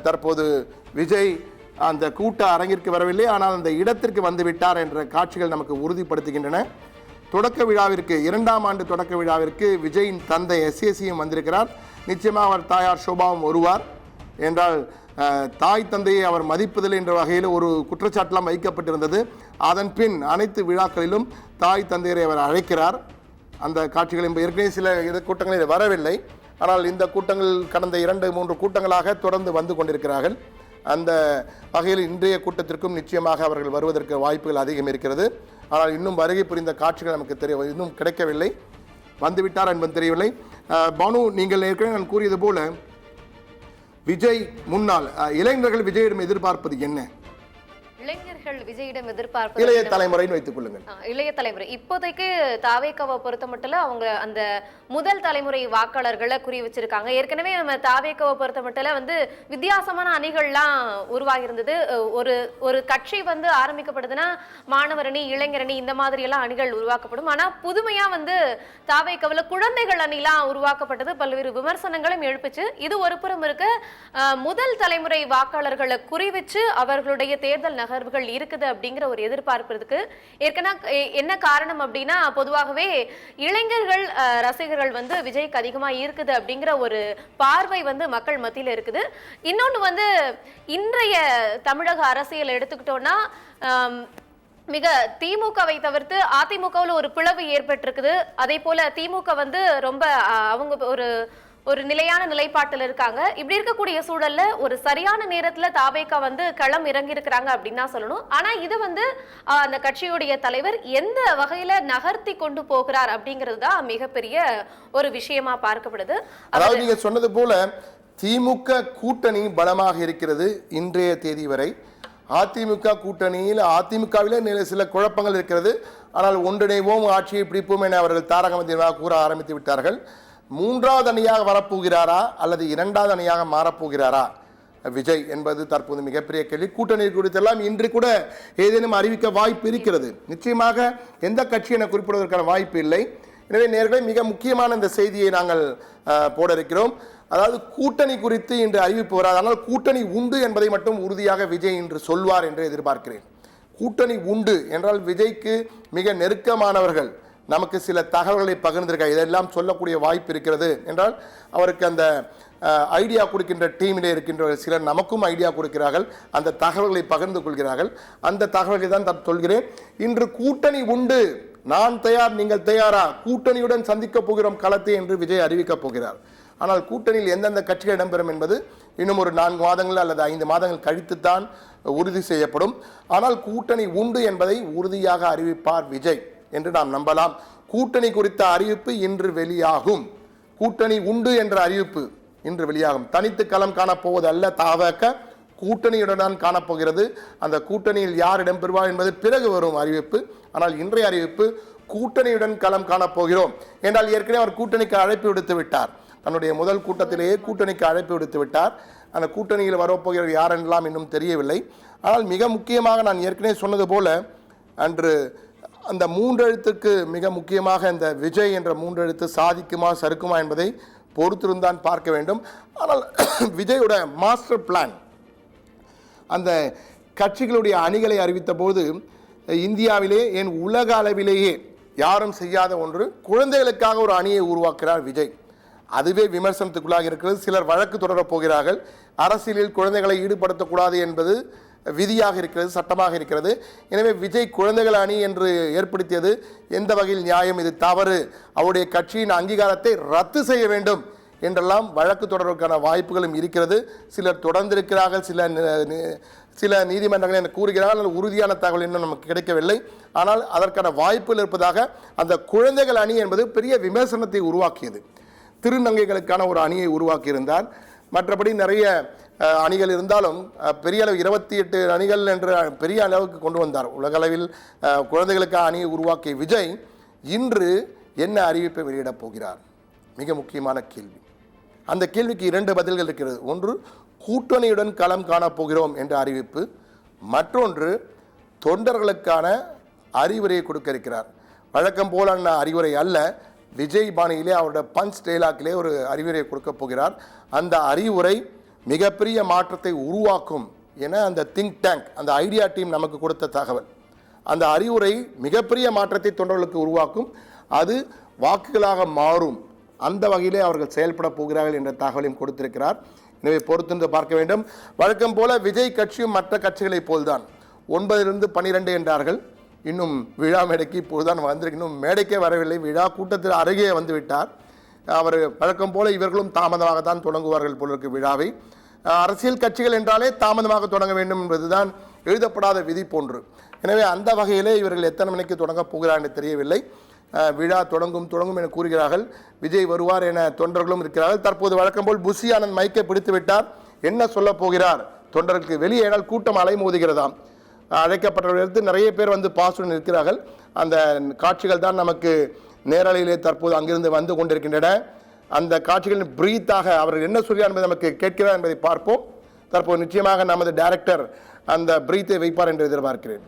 தற்போது விஜய் அந்த கூட்ட அரங்கிற்கு வரவில்லை, ஆனால் அந்த இடத்திற்கு வந்துவிட்டார் என்ற காட்சிகள் நமக்கு உறுதிப்படுத்துகின்றன. தொடக்க விழாவிற்கு 2ஆம் ஆண்டு தொடக்க விழாவிற்கு விஜயின் தந்தை எஸ்ஏசியும் வந்திருக்கிறார். நிச்சயமாக அவர் தாயார் சோபாவும் வருவார். என்றால் தாய் தந்தையை அவர் மதிப்பதில்லை என்ற வகையில் ஒரு குற்றச்சாட்டெல்லாம் வைக்கப்பட்டிருந்தது. அதன் பின் அனைத்து விழாக்களிலும் தாய் தந்தையரை அவர் அழைக்கிறார். அந்த காட்சிகள் ஏற்கனவே சில கூட்டங்களில் வரவில்லை, ஆனால் இந்த கூட்டங்கள் கடந்த 2-3 கூட்டங்களாக தொடர்ந்து வந்து கொண்டிருக்கிறார்கள். அந்த வகையில் இன்றைய கூட்டத்திற்கும் நிச்சயமாக அவர்கள் வருவதற்கு வாய்ப்புகள் அதிகம் இருக்கிறது. ஆனால் இன்னும் வருகை புரிந்த காட்சிகள் நமக்கு இன்னும் கிடைக்கவில்லை, வந்துவிட்டார் என்பது தெரியவில்லை. பானு, நீங்கள் ஏற்கனவே நான் கூறியது போல விஜய் முன்னாள் இளைஞர்கள் விஜயிடம் எதிர்பார்ப்பது என்ன? இளைஞர்கள் விஜயிடம் எதிர்பார்ப்பது இளைய தலைமுறைன்னு வைத்துக் கொள்ளுங்கள். இளைய தலைமுறை இப்போதைக்கு தாவேக்காவை பொறுத்த மட்டும் அவங்க அந்த முதல் தலைமுறை வாக்காளர்களை குறி வச்சிருக்காங்க. ஏற்கனவே நம்ம தாவேக்காவை பொறுத்த மட்டும் வித்தியாசமான அணிகள்லாம் உருவாகி இருந்தது. ஒரு கட்சி ஆரம்பிக்கப்படுதுன்னா மாணவரணி, இளைஞரணி, இந்த மாதிரி எல்லாம் அணிகள் உருவாக்கப்படும். ஆனா புதுமையா தாவேக்காவில் குழந்தைகள் அணிலாம் உருவாக்கப்பட்டது. பல்வேறு விமர்சனங்களும் எழுப்பிச்சு. இது ஒரு புறம் இருக்கு. முதல் தலைமுறை வாக்காளர்களை குறி வச்சு அவர்களுடைய தேர்தல் நகர்வுகள் இருக்குது அப்படிங்கிற ஒரு எதிர்பார்ப்பு இருக்கு. ஏற்கனவே என்ன காரணம் அப்படின்னா, பொதுவாகவே இளைஞர்கள் ரசிகர்கள் விஜய்க்கு அதிகமா இருக்குது அப்படிங்கிற ஒரு பார்வை மக்கள் மத்தியில் இருக்குது. இன்னொன்னு இன்றைய தமிழக அரசியல் எடுத்துக்கிட்டோம்னா, மிக திமுகவை தவிர்த்து அதிமுகவில் ஒரு பிளவு ஏற்பட்டிருக்குது. அதே போல திமுக ரொம்ப அவங்க ஒரு நிலையான நிலைப்பாட்டில் இருக்காங்க. இப்படி இருக்கக்கூடிய சூழல்ல ஒரு சரியான நேரத்துல தாவேகா களம் இறங்கி இருக்கிறாங்க அப்படின்னு தான் சொல்லணும். ஆனா இது அந்த கட்சியுடைய தலைவர் எந்த வகையில நகர்த்தி கொண்டு போகிறார் அப்படிங்கிறது தான் மிகப்பெரிய ஒரு விஷயமா பார்க்கப்படுது. அதாவது நீங்க சொன்னது போல திமுக கூட்டணி பலமாக இருக்கிறது இன்றைய தேதி வரை. அதிமுக கூட்டணியில் அதிமுகவிலே சில குழப்பங்கள் இருக்கிறது. ஆனால் ஒன்றிணைவோம், ஆட்சியை பிடிப்போம் என அவர்கள் தாரக கூற ஆரம்பித்து விட்டார்கள். 3வது அணியாக வரப்போகிறாரா அல்லது 2வது அணியாக மாறப்போகிறாரா விஜய் என்பது தற்போது மிகப்பெரிய கேள்வி. கூட்டணி குறித்தெல்லாம் இன்று கூட ஏதேனும் அறிவிக்க வாய்ப்பு இருக்கிறது. நிச்சயமாக எந்த கட்சி என குறிப்பிடுவதற்கான வாய்ப்பு இல்லை. எனவே நேயர்களே, மிக முக்கியமான இந்த செய்தியை நாங்கள் போட இருக்கிறோம். அதாவது கூட்டணி குறித்து இன்று அறிவிப்பு வராது, ஆனால் கூட்டணி உண்டு என்பதை மட்டும் உறுதியாக விஜய் இன்று சொல்வார் என்று எதிர்பார்க்கிறேன். கூட்டணி உண்டு என்றால் விஜய்க்கு மிக நெருக்கமானவர்கள் நமக்கு சில தகவல்களை பகிர்ந்திருக்காங்க. இதெல்லாம் சொல்லக்கூடிய வாய்ப்பு இருக்கிறது என்றால் அவருக்கு அந்த ஐடியா கொடுக்கின்ற டீமிலே இருக்கின்ற சிலர் நமக்கும் ஐடியா கொடுக்கிறார்கள், அந்த தகவல்களை பகிர்ந்து கொள்கிறார்கள். அந்த தகவல்களை தான் சொல்கிறேன். இன்று கூட்டணி உண்டு, நான் தயார், நீங்கள் தயாரா, கூட்டணியுடன் சந்திக்க போகிறோம் களத்தை என்று விஜய் அறிவிக்கப் போகிறார். ஆனால் கூட்டணியில் எந்தெந்த கட்சிகள் இடம்பெறும் என்பது இன்னும் ஒரு 4 மாதங்கள் அல்லது 5 மாதங்கள் கழித்துத்தான் உறுதி செய்யப்படும். ஆனால் கூட்டணி உண்டு என்பதை உறுதியாக அறிவிப்பார் விஜய் என்று நாம் நம்பலாம். கூட்டணி குறித்த அறிவிப்பு இன்று வெளியாகும். கூட்டணி உண்டு என்ற அறிவிப்பு இன்று வெளியாகும். தனித்து களம் காணப்போவது அல்ல தாவேக, கூட்டணியுடன் காணப்போகிறது. அந்த கூட்டணியில் யார் இடம்பெறுவார் என்பது பிறகு வரும் அறிவிப்பு. ஆனால் இன்றைய அறிவிப்பு கூட்டணியுடன் களம் காணப்போகிறோம் என்றால் ஏற்கனவே அவர் கூட்டணிக்கு அழைப்பு விடுத்து விட்டார். தன்னுடைய முதல் கூட்டத்திலேயே கூட்டணிக்கு அழைப்பு விடுத்து விட்டார். அந்த கூட்டணியில் வரப்போகிறவர் யாரெல்லாம் இன்னும் தெரியவில்லை. ஆனால் மிக முக்கியமாக நான் ஏற்கனவே சொன்னது போல அன்று அந்த 3 எழுத்துக்கு மிக முக்கியமாக இந்த விஜய் என்ற 3 எழுத்து சாதிக்குமா சறுக்குமா என்பதை பொறுத்திருந்தான் பார்க்க வேண்டும். ஆனால் விஜயோட மாஸ்டர் பிளான், அந்த கட்சிகளுடைய அணிகளை அறிவித்த போது இந்தியாவிலே ஏன் உலக அளவிலேயே யாரும் செய்யாத ஒன்று, குழந்தைகளுக்காக ஒரு அணியை உருவாக்குகிறார் விஜய். அதுவே விமர்சனத்துக்குள்ளாக இருக்கிறது. சிலர் வழக்கு தொடரப் போகிறார்கள். அரசியலில் குழந்தைகளை ஈடுபடுத்தக்கூடாது என்பது விதியாக இருக்கிறது, சட்டமாக இருக்கிறது. எனவே விஜய் குழந்தைகள் அணி என்று ஏற்படுத்தியது எந்த வகையில் நியாயம், இது தவறு, அவருடைய கட்சியின் அங்கீகாரத்தை ரத்து செய்ய வேண்டும் என்றெல்லாம் வழக்கு தொடர்வதற்கான வாய்ப்புகளும் இருக்கிறது. சிலர் தொடர்ந்திருக்கிறார்கள், சில நீதிமன்றங்கள் என கூறுகிறார்கள். உறுதியான தகவல் இன்னும் நமக்கு கிடைக்கவில்லை. ஆனால் அதற்கான வாய்ப்புகள் இருப்பதாக அந்த குழந்தைகள் அணி என்பது பெரிய விமர்சனத்தை உருவாக்கியது. திருநங்கைகளுக்கான ஒரு அணியை உருவாக்கியிருந்தார். மற்றபடி நிறைய அணிகள் இருந்தாலும் பெரிய அளவு 28 அணிகள் என்ற பெரிய அளவுக்கு கொண்டு வந்தார். உலகளவில் குழந்தைகளுக்கான அணியை உருவாக்கிய விஜய் இன்று என்ன அறிவிப்பை வெளியிடப் போகிறார்? மிக முக்கியமான கேள்வி. அந்த கேள்விக்கு 2 பதில்கள் இருக்கிறது. ஒன்று, கூட்டணியுடன் களம் காணப்போகிறோம் என்ற அறிவிப்பு. மற்றொன்று, தொண்டர்களுக்கான அறிவுரையை கொடுக்க இருக்கிறார். வழக்கம் போலான அறிவுரை அல்ல, விஜய் பாணியிலே அவருடைய பஞ்ச் டெய்லாக்கிலே ஒரு அறிவுரை கொடுக்க போகிறார். அந்த அறிவுரை மிகப்பெரிய மாற்றத்தை உருவாக்கும் என அந்த திங்க் டேங்க், அந்த ஐடியா டீம் நமக்கு கொடுத்த தகவல். அந்த அறிவுரை மிகப்பெரிய மாற்றத்தை தொண்டர்களுக்கு உருவாக்கும், அது வாக்குகளாக மாறும். அந்த வகையிலே அவர்கள் செயல்பட போகிறார்கள் என்ற தகவலையும் கொடுத்திருக்கிறார். எனவே பொறுத்திருந்து பார்க்க வேண்டும். வழக்கம் போல விஜய் கட்சியும் மற்ற கட்சிகளைப் போல்தான் 9லிருந்து 12 என்றார்கள். இன்னும் விழா மேடைக்கு இப்போதுதான் வந்திருக்கு, இன்னும் மேடைக்கே வரவில்லை. விழா கூட்டத்தில் அருகே வந்து விட்டார் அவர். வழக்கம் போல இவர்களும் தாமதமாக தான் தொடங்குவார்கள் போலிருக்கு விழாவை. அரசியல் கட்சிகள் என்றாலே தாமதமாக தொடங்க வேண்டும் என்பதுதான் எழுதப்படாத விதி போன்று. எனவே அந்த வகையிலே இவர்கள் எத்தனை மணிக்கு தொடங்கப் போகிறார் என்று தெரியவில்லை. விழா தொடங்கும் என கூறுகிறார்கள். விஜய் வருவார் என தொண்டர்களும் இருக்கிறார்கள். தற்போது வழக்கம் போல் புஷி ஆனந்த் மைக்கை பிடித்து விட்டார். என்ன சொல்ல போகிறார்? தொண்டர்களுக்கு வெளியே கூட்டம் அலைமோதுகிறதாம். அழைக்கப்பட்டவர்களுக்கு நிறைய பேர் வந்து பாசுடன் இருக்கிறார்கள். அந்த காட்சிகள் தான் நமக்கு நேரலையிலே தற்போது அங்கிருந்து வந்து கொண்டிருக்கின்றன. அந்த காட்சிகளின் பிரீத்தாக அவர்கள் என்ன சொல்கிறார் என்பதை நமக்கு கேட்கிறார் என்பதை பார்ப்போம். தற்போது நிச்சயமாக நமது டைரக்டர் அந்த பிரீத்தை வைப்பார் என்று எதிர்பார்க்கிறேன்.